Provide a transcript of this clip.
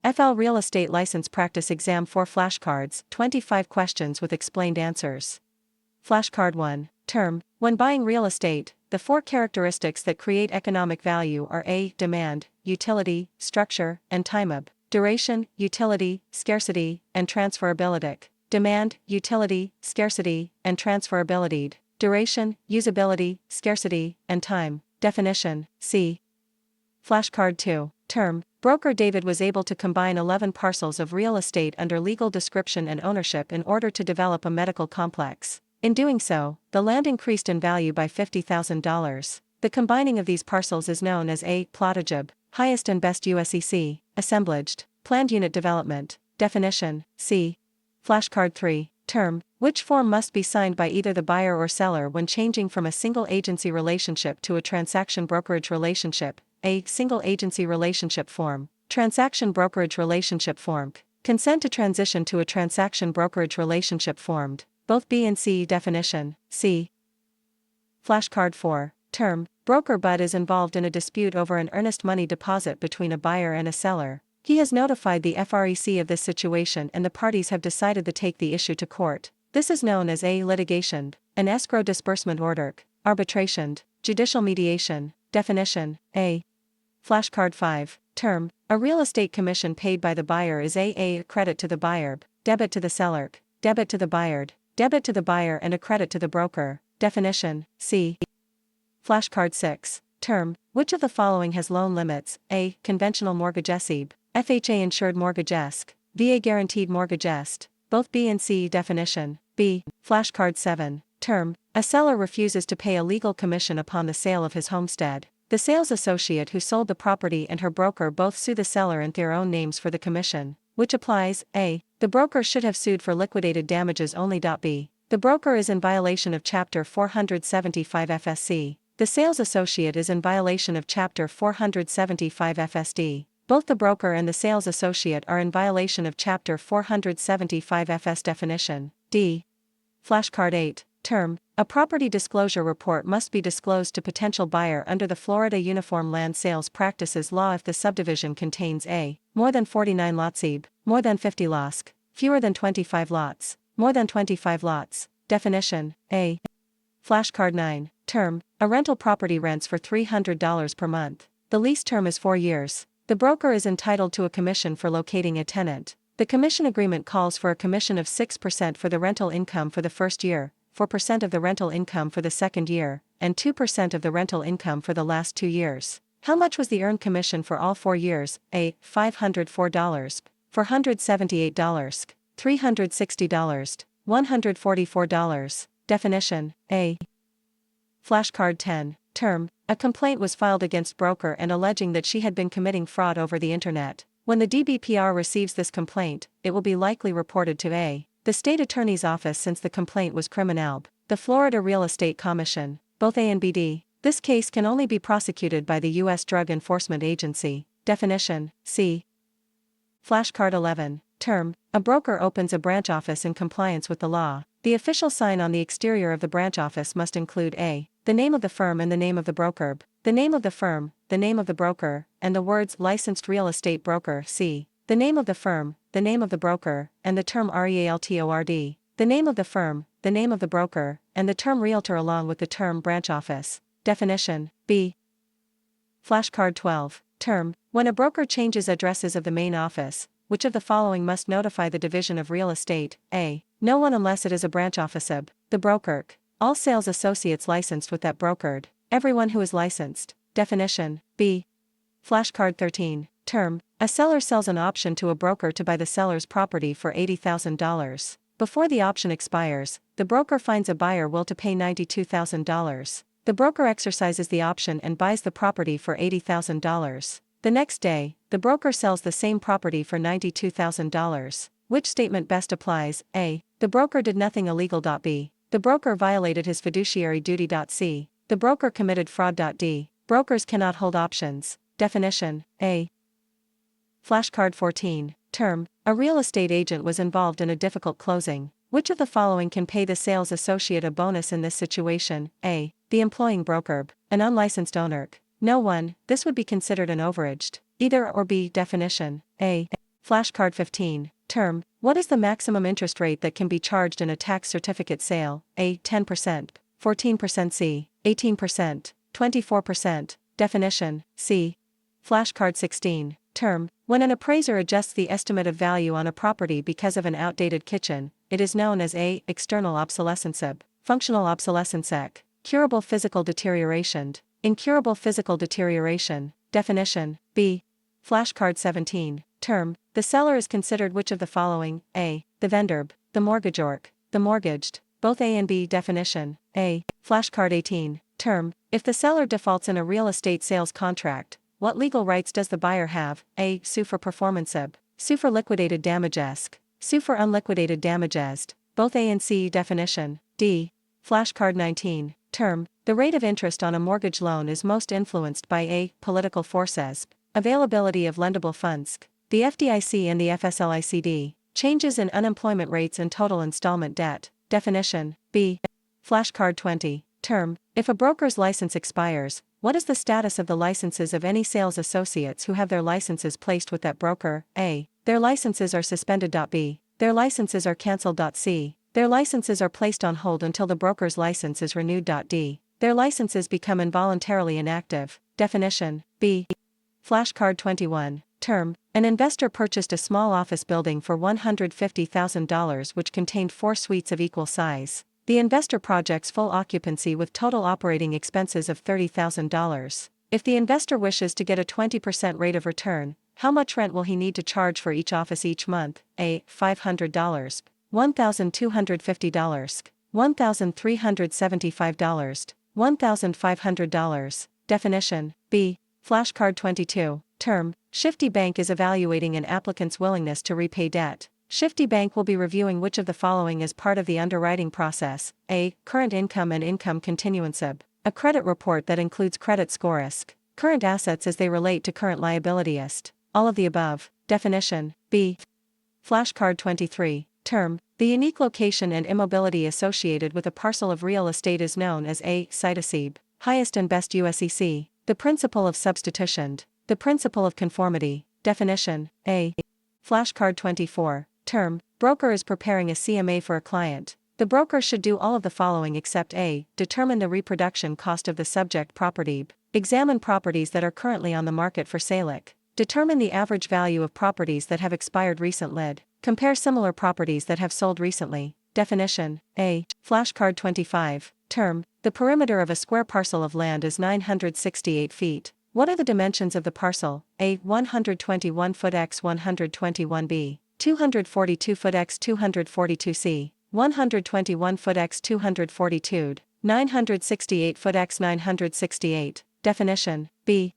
FL Real Estate License Practice Exam 4 Flashcards, 25 questions with explained answers. Flashcard 1. Term. When buying real estate, the 4 characteristics that create economic value are A. Demand, utility, structure, and time. Duration, utility, scarcity, and transferability. Demand, utility, scarcity, and transferability. Duration, usability, scarcity, and time. Definition. C. Flashcard 2. Term. Broker David was able to combine 11 parcels of real estate under legal description and ownership in order to develop a medical complex. In doing so, the land increased in value by $50,000. The combining of these parcels is known as a plotage, highest and best USEC, assemblaged, planned unit development. Definition. C. Flashcard 3. Term. Which form must be signed by either the buyer or seller when changing from a single agency relationship to a transaction brokerage relationship? A. Single agency relationship form. Transaction brokerage relationship form. Consent to transition to a transaction brokerage relationship formed. Both B and C. Definition. C. Flashcard 4. Term. Broker Bud is involved in a dispute over an earnest money deposit between a buyer and a seller. He has notified the FREC of this situation and the parties have decided to take the issue to court. This is known as a litigation, an escrow disbursement order, arbitration, judicial mediation. Definition. A. Flashcard 5. Term. A real estate commission paid by the buyer is a credit to the buyer, debit to the seller, debit to the buyer, debit to the buyer and a credit to the broker. Definition. C. Flashcard 6. Term. Which of the following has loan limits? A. Conventional mortgage ESIB, FHA insured mortgage ESC, VA guaranteed mortgage EST. Both B and C. Definition. B. Flashcard 7. Term. A seller refuses to pay a legal commission upon the sale of his homestead. The sales associate who sold the property and her broker both sue the seller in their own names for the commission, which applies. A. The broker should have sued for liquidated damages only. B. The broker is in violation of Chapter 475 FSC. The sales associate is in violation of Chapter 475 FSD. Both the broker and the sales associate are in violation of Chapter 475 FS. Definition. D. Flashcard 8. Term. A property disclosure report must be disclosed to potential buyer under the Florida Uniform Land Sales Practices Law if the subdivision contains a. More than 49 lots, b. More than 50 lots, fewer than 25 lots, more than 25 lots. Definition. A. Flashcard 9. Term. A rental property rents for $300 per month. The lease term is 4 years. The broker is entitled to a commission for locating a tenant. The commission agreement calls for a commission of 6% for the rental income for the first year, 4% of the rental income for the second year, and 2% of the rental income for the last 2 years. How much was the earned commission for all 4 years? A. $504, $478, $360, $144. Definition. A. Flashcard 10. Term. A complaint was filed against broker and alleging that she had been committing fraud over the internet. When the DBPR receives this complaint, it will be likely reported to A. the state attorney's office since the complaint was criminal, the Florida Real Estate Commission, both A and BD. This case can only be prosecuted by the U.S. Drug Enforcement Agency. Definition. C. Flashcard 11. Term. A broker opens a branch office in compliance with the law. The official sign on the exterior of the branch office must include A. the name of the firm and the name of the broker, B. the name of the firm, the name of the broker, and the words licensed real estate broker. C. the name of the firm, the name of the broker, and the term REALTORD, the name of the firm, the name of the broker, and the term realtor along with the term branch office. Definition. B. Flashcard 12. Term. When a broker changes addresses of the main office, which of the following must notify the division of real estate? A. No one unless it is a branch office of the broker. All sales associates licensed with that brokered. Everyone who is licensed. Definition. B. Flashcard 13. Term. A seller sells an option to a broker to buy the seller's property for $80,000. Before the option expires, the broker finds a buyer will to pay $92,000. The broker exercises the option and buys the property for $80,000. The next day, the broker sells the same property for $92,000. Which statement best applies? A. The broker did nothing illegal. B. The broker violated his fiduciary duty. C. The broker committed fraud. D. Brokers cannot hold options. Definition. A. Flashcard 14. Term. A real estate agent was involved in a difficult closing. Which of the following can pay the sales associate a bonus in this situation? A. The employing broker, B. An unlicensed owner. No one. This would be considered an overaged. Either or. B. Definition. A. Flashcard 15. Term. What is the maximum interest rate that can be charged in a tax certificate sale? A. 10%, 14% C, 18%, 24%. Definition. C. Flashcard 16. Term. When an appraiser adjusts the estimate of value on a property because of an outdated kitchen, it is known as A. External obsolescence. B. Functional obsolescence. C. Curable physical deterioration. Incurable physical deterioration. Definition. B. Flashcard 17. Term. The seller is considered which of the following? A. The vendor. B. The mortgagor. C. The mortgaged. Both A and B. Definition. A. Flashcard 18. Term. If the seller defaults in a real estate sales contract, what legal rights does the buyer have? A. Sue for performance. B. Sue for liquidated damages. C. Sue for unliquidated damages. Both A and C. Definition. D. Flashcard 19. Term. The rate of interest on a mortgage loan is most influenced by A. Political forces. B. Availability of lendable funds. C. The FDIC and the FSLICD. Changes in unemployment rates and total installment debt. Definition. B. Flashcard 20. Term. If a broker's license expires, what is the status of the licenses of any sales associates who have their licenses placed with that broker? A. Their licenses are suspended. B. Their licenses are cancelled. C. Their licenses are placed on hold until the broker's license is renewed. D. Their licenses become involuntarily inactive. Definition. B. Flashcard 21. Term. An investor purchased a small office building for $150,000 which contained 4 suites of equal size. The investor projects full occupancy with total operating expenses of $30,000. If the investor wishes to get a 20% rate of return, how much rent will he need to charge for each office each month? A. $500, $1,250, $1,375, $1,500. Definition. B. Flashcard 22. Term. Shifty Bank is evaluating an applicant's willingness to repay debt. Shifty Bank will be reviewing which of the following as part of the underwriting process? A. Current income and income continuance. B. A credit report that includes credit score. C. Current assets as they relate to current liability. All of the above. Definition. B. Flashcard 23. Term. The unique location and immobility associated with a parcel of real estate is known as A. Site. Highest and best USEC. The principle of substitution. The principle of conformity. Definition. A. Flashcard 24. Term. Broker is preparing a CMA for a client. The broker should do all of the following except A. Determine the reproduction cost of the subject property. B. Examine properties that are currently on the market for sale. C. Determine the average value of properties that have expired recently. Compare similar properties that have sold recently. Definition. A. Flashcard 25. Term. The perimeter of a square parcel of land is 968 feet. What are the dimensions of the parcel? A. 121 foot x 121 b. 242 foot x 242 c. 121 foot x 242 d. 968 foot x 968. Definition. B.